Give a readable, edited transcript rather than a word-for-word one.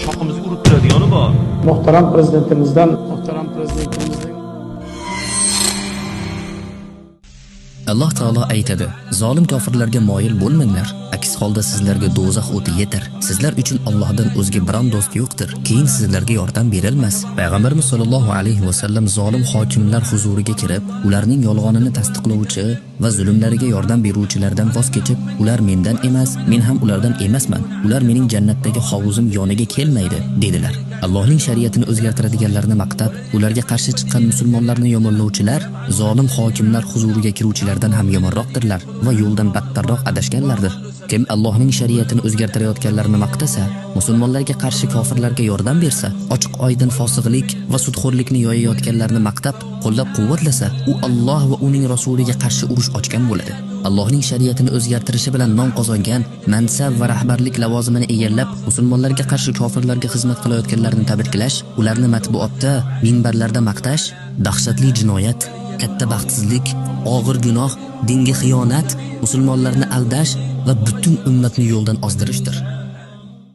shoximizga urib turadigani bor. Muhtaram prezidentimizning Alloh taolo aytadi: "Zolim kofirlarga moyil bo'lmanglar. Aks holda sizlarga do'zax o'ti yetar. Sizlar uchun Allohdan o'zga biron do'st yo'qdir. Keyin sizlarga yordam berilmas." Payg'ambarimiz sollallohu alayhi va sallam zolim hokimlar huzuriga kirib, ularning yolg'onini tasdiqlovchi va zulmlariga yordam beruvchilardan voz kechib, "Ular mendan emas, men ham ulardan emasman. Ular mening jannatdagi hovuzim yoniga kelmaydi", dedilar. Allohning shariatini o'zgartiradiganlarni maqtab, ularga qarshi chiqqan musulmonlarni yomonlovchilar zolim hokimlar huzuriga kiruvchilardan ham yomonroqdirlar va yo'ldan battarroq adashganlardir. Kim Allohning shariatini o'zgartirayotganlarni maqtasa, musulmonlarga qarshi kofirlarga yordam bersa, ochiq oydin fosiqlik va sudxo'rlikni yoyayotganlarni maqtab, qo'llab-quvvatlasa, u Alloh va uning rasuliga qarshi urush ochgan bo'ladi. Allohning shariatini o'zgartirishi bilan nom qozongan, mansab va rahbarlik lavozimini egallab, musulmonlarga qarshi kofirlarga xizmat qilayotganlarni tabriklash, ularni matbuotda, minbarlarda maqtash dahshatli jinoyat, katta baxtsizlik, og'ir gunoh, dinga xiyonat, musulmonlarni aldash va butun ummatni yo'ldan ozdirishdir.